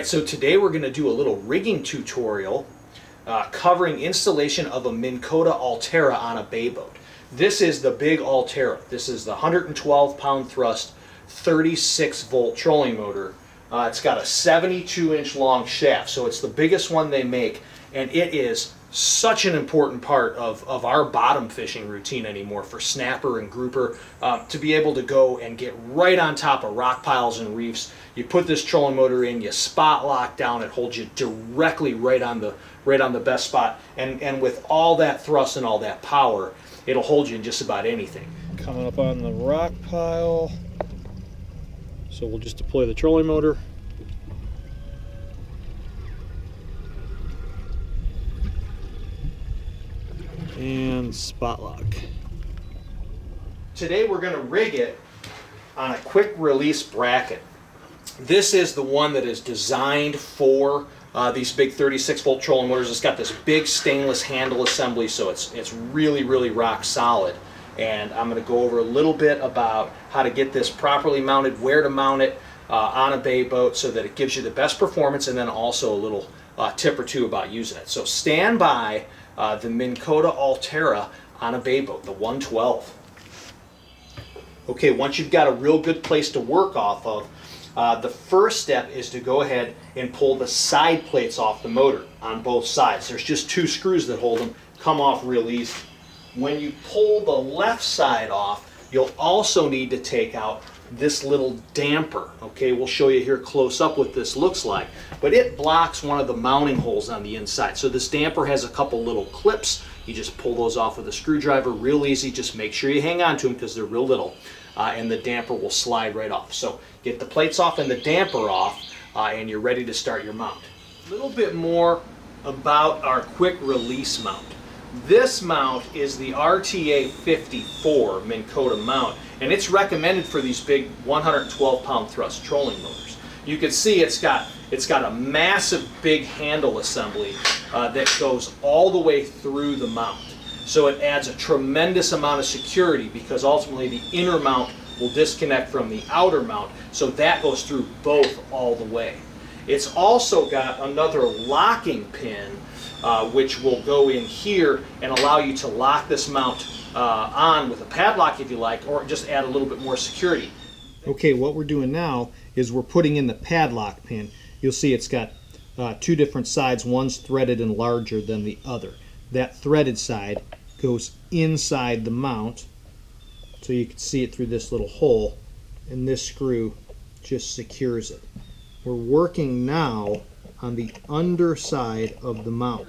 Alright, so today we're going to do a little rigging tutorial covering installation of a Minn Kota Ulterra on a bay boat. This is the big Ulterra. This is the 112 pound thrust 36 volt trolling motor. It's got a 72-inch long shaft, so it's the biggest one they make, and it is such an important part of our bottom fishing routine anymore for snapper and grouper, to be able to go and get right on top of rock piles and reefs. You put this trolling motor in, you spot lock down, it holds you directly right on the best spot, and with all that thrust and all that power, it'll hold you in just about anything. Coming up on the rock pile, so we'll just deploy the trolling motor. And spot lock. Today we're going to rig it on a quick release bracket. This is the one that is designed for these big 36 volt trolling motors. It's got this big stainless handle assembly, so it's really rock solid. And I'm going to go over a little bit about how to get this properly mounted, where to mount it on a bay boat so that it gives you the best performance, and then also a little tip or two about using it. So stand by the Minn Kota Ulterra on a bay boat, the 112. Okay, once you've got a real good place to work off of, the first step is to go ahead and pull the side plates off the motor on both sides. There's just two screws that hold them, come off real easy. When you pull the left side off, you'll also need to take out this little damper. Okay, we'll show you here close up what this looks like, but it blocks one of the mounting holes on the inside. So this damper has a couple little clips. You just pull those off with a screwdriver, real easy. Just make sure you hang on to them because they're real little, and the damper will slide right off. So get the plates off and the damper off, and you're ready to start your mount. A little bit more about our quick release mount. This mount is the RTA 54 Minn Kota mount, and it's recommended for these big 112 pound thrust trolling motors. You can see it's got a massive big handle assembly that goes all the way through the mount. So it adds a tremendous amount of security because ultimately the inner mount will disconnect from the outer mount, so that goes through both all the way. It's also got another locking pin which will go in here and allow you to lock this mount on with a padlock if you like, or just add a little bit more security. Okay, what we're doing now is we're putting in the padlock pin. You'll see it's got two different sides. One's threaded and larger than the other. That threaded side goes inside the mount, so you can see it through this little hole, and this screw just secures it. We're working now on the underside of the mount.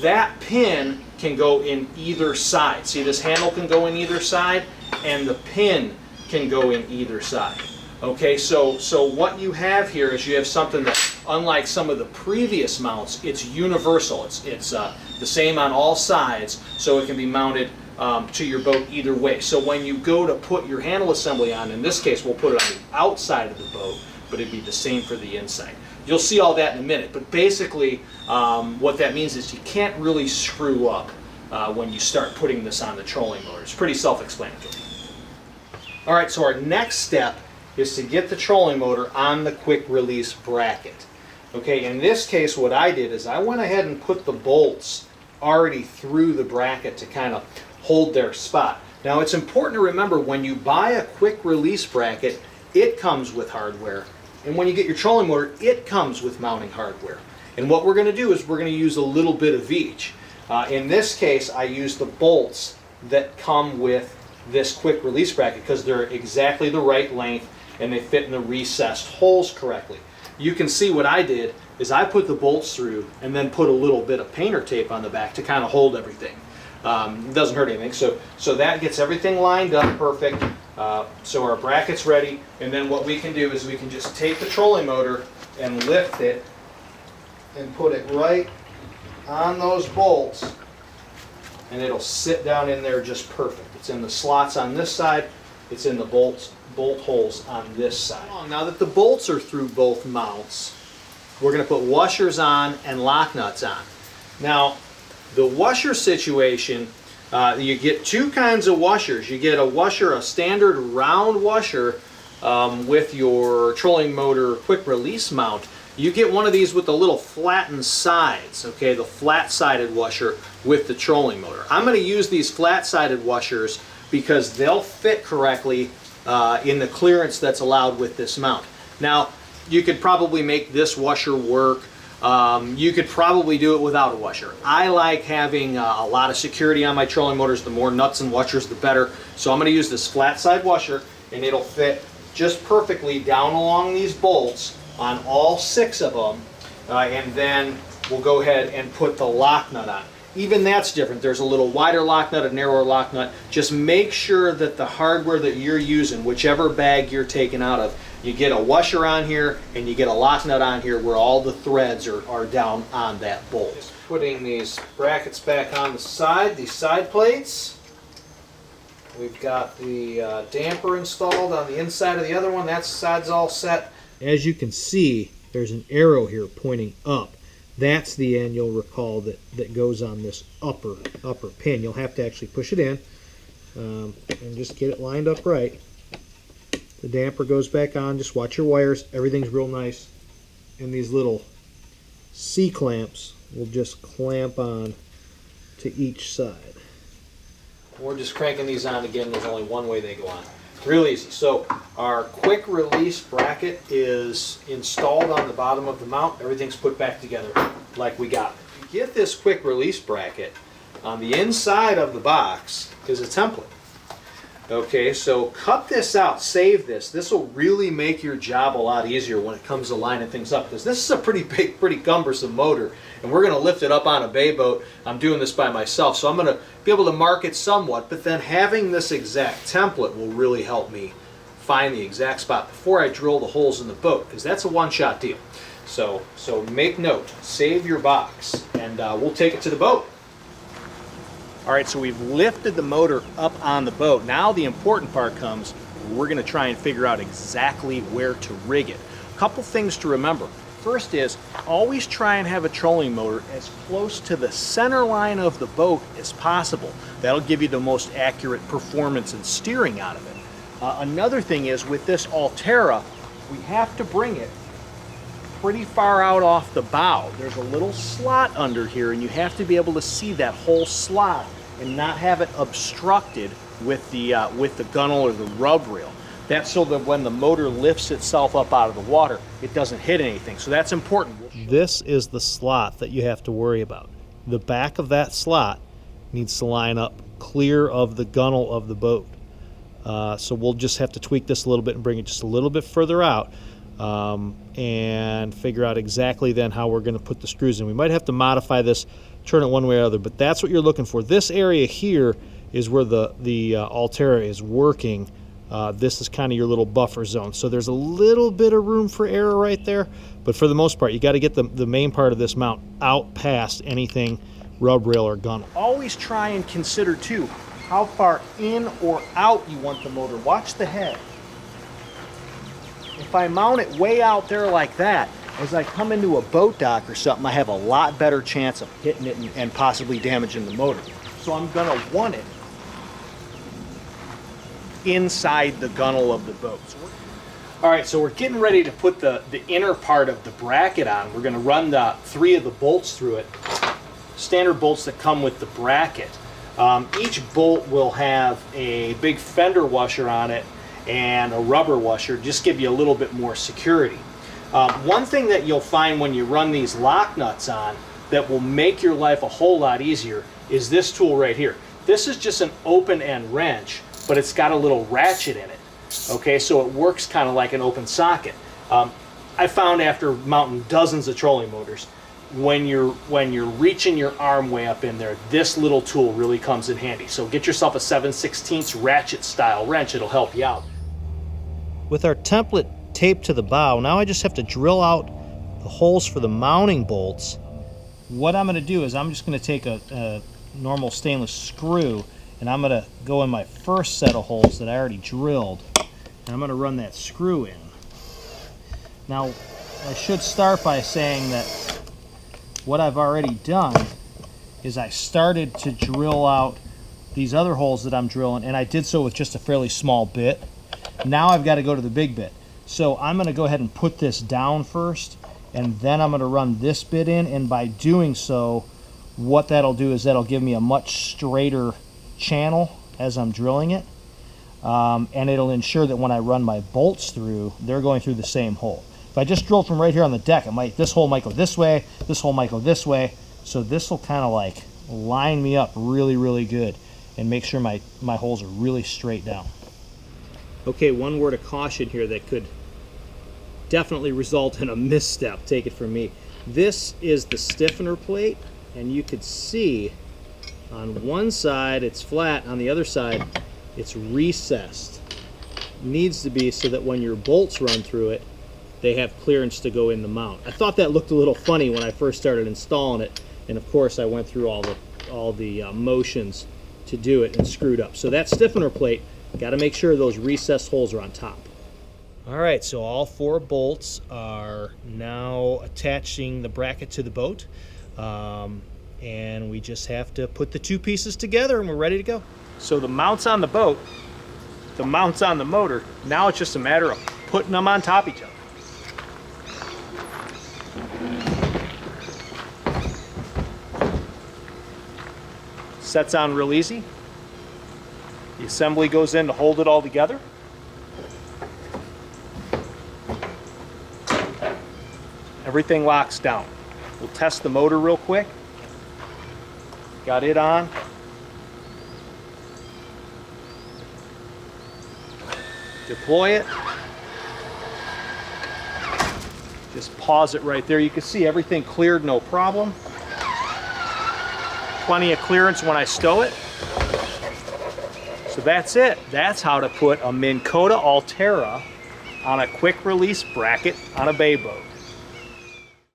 That pin can go in either side. See, this handle can go in either side, and the pin can go in either side. Okay, so what you have here is you have something that, unlike some of the previous mounts, it's universal. It's the same on all sides, so it can be mounted to your boat either way. So when you go to put your handle assembly on, in this case we'll put it on the outside of the boat, but it'd be the same for the inside. You'll see all that in a minute, but basically what that means is you can't really screw up when you start putting this on the trolling motor. It's pretty self-explanatory. Alright, so our next step is to get the trolling motor on the quick release bracket. Okay, in this case what I did is I went ahead and put the bolts already through the bracket to kind of hold their spot. Now it's important to remember when you buy a quick release bracket, it comes with hardware. And when you get your trolling motor, it comes with mounting hardware. And what we're going to do is we're going to use a little bit of each. In this case, I use the bolts that come with this quick release bracket because they're exactly the right length and they fit in the recessed holes correctly. You can see what I did is I put the bolts through and then put a little bit of painter tape on the back to kind of hold everything. It doesn't hurt anything. So that gets everything lined up perfect. So our bracket's ready, and then what we can do is we can just take the trolling motor and lift it and put it right on those bolts, and it'll sit down in there just perfect. It's in the slots on this side, it's in the bolt holes on this side. Now that the bolts are through both mounts, we're going to put washers on and lock nuts on. Now the washer situation, you get two kinds of washers. You get a washer, a standard round washer with your trolling motor quick release mount. you get one of these with the little flattened sides, okay, the flat-sided washer with the trolling motor. I'm going to use these flat-sided washers because they'll fit correctly in the clearance that's allowed with this mount. Now, you could probably make this washer work. You could probably do it without a washer. I like having a lot of security on my trolling motors. The more nuts and washers, the better. So I'm going to use this flat side washer, and it'll fit just perfectly down along these bolts on all 6 of them. And then we'll go ahead and put the lock nut on. Even that's different. There's a little wider lock nut, a narrower lock nut. Just make sure that the hardware that you're using, whichever bag you're taking out of, you get a washer on here and you get a lock nut on here where all the threads are down on that bolt. Just putting these brackets back on the side, these side plates. We've got the damper installed on the inside of the other one. That side's all set. As you can see, there's an arrow here pointing up. That's the end, you'll recall, that goes on this upper pin. You'll have to actually push it in and just get it lined up right. The damper goes back on. Just watch your wires. Everything's real nice. And these little C-clamps will just clamp on to each side. We're just cranking these on again. There's only one way they go on. Real easy. So our quick release bracket is installed on the bottom of the mount. Everything's put back together like we got it. You get this quick release bracket on the inside of the box is a template. Okay, so cut this out, save this. This will really make your job a lot easier when it comes to lining things up, because this is a pretty big, pretty cumbersome motor, and we're going to lift it up on a bay boat. I'm doing this by myself, so I'm going to be able to mark it somewhat, but then having this exact template will really help me find the exact spot before I drill the holes in the boat, because that's a one-shot deal. So make note, save your box, and we'll take it to the boat. All right, so we've lifted the motor up on the boat. Now the important part comes. We're going to try and figure out exactly where to rig it. A couple things to remember. First is, always try and have a trolling motor as close to the center line of the boat as possible. That'll give you the most accurate performance and steering out of it. Another thing is, with this Ulterra, we have to bring it pretty far out off the bow. There's a little slot under here, and you have to be able to see that whole slot and not have it obstructed with the gunnel or the rub rail. That's so that when the motor lifts itself up out of the water, it doesn't hit anything. So that's important. This is the slot that you have to worry about. The back of that slot needs to line up clear of the gunnel of the boat. So we'll just have to tweak this a little bit and bring it just a little bit further out. And figure out exactly then how we're going to put the screws in. We might have to modify this, turn it one way or other, but that's what you're looking for. This area here is where the Ulterra is working. This is kind of your little buffer zone. So there's a little bit of room for error right there, but for the most part, you got to get the main part of this mount out past anything rub rail or gunnel. Always try and consider too how far in or out you want the motor. Watch the head. If I mount it way out there like that, as I come into a boat dock or something, I have a lot better chance of hitting it and possibly damaging the motor. So I'm going to want it inside the gunnel of the boat. All right, so we're getting ready to put the inner part of the bracket on. We're going to run 3 of the bolts through it, standard bolts that come with the bracket. Each bolt will have a big fender washer on it and a rubber washer, just give you a little bit more security. One thing that you'll find when you run these lock nuts on that will make your life a whole lot easier is this tool right here. This is just an open end wrench, but it's got a little ratchet in it. Okay, so it works kind of like an open socket. I found after mounting dozens of trolling motors, when you're reaching your arm way up in there, this little tool really comes in handy. So get yourself a 7/16 ratchet style wrench, it'll help you out. With our template taped to the bow, now I just have to drill out the holes for the mounting bolts. What I'm going to do is I'm just going to take a normal stainless screw, and I'm going to go in my first set of holes that I already drilled, and I'm going to run that screw in. Now I should start by saying that what I've already done is I started to drill out these other holes that I'm drilling, and I did so with just a fairly small bit. Now I've got to go to the big bit. So I'm going to go ahead and put this down first, and then I'm going to run this bit in, and by doing so, what that'll do is that'll give me a much straighter channel as I'm drilling it, and it'll ensure that when I run my bolts through, they're going through the same hole. If I just drilled from right here on the deck, this hole might go this way, this hole might go this way, so this will kind of like line me up really, really good and make sure my holes are really straight down. Okay, one word of caution here that could definitely result in a misstep, take it from me. This is the stiffener plate, and you could see on one side it's flat, on the other side it's recessed. Needs to be so that when your bolts run through it, they have clearance to go in the mount. I thought that looked a little funny when I first started installing it, and of course I went through all the motions to do it and screwed up. So that stiffener plate, got to make sure those recessed holes are on top. All right, so all 4 bolts are now attaching the bracket to the boat, and we just have to put the 2 pieces together and we're ready to go. So the mount's on the boat, the mount's on the motor. Now it's just a matter of putting them on top of each other. Sets on real easy. The assembly goes in to hold it all together. Everything locks down. We'll test the motor real quick. Got it on. Deploy it. Just pause it right there. You can see everything cleared, no problem. Plenty of clearance when I stow it. So that's it. That's how to put a Minn Kota Ulterra on a quick release bracket on a bay boat.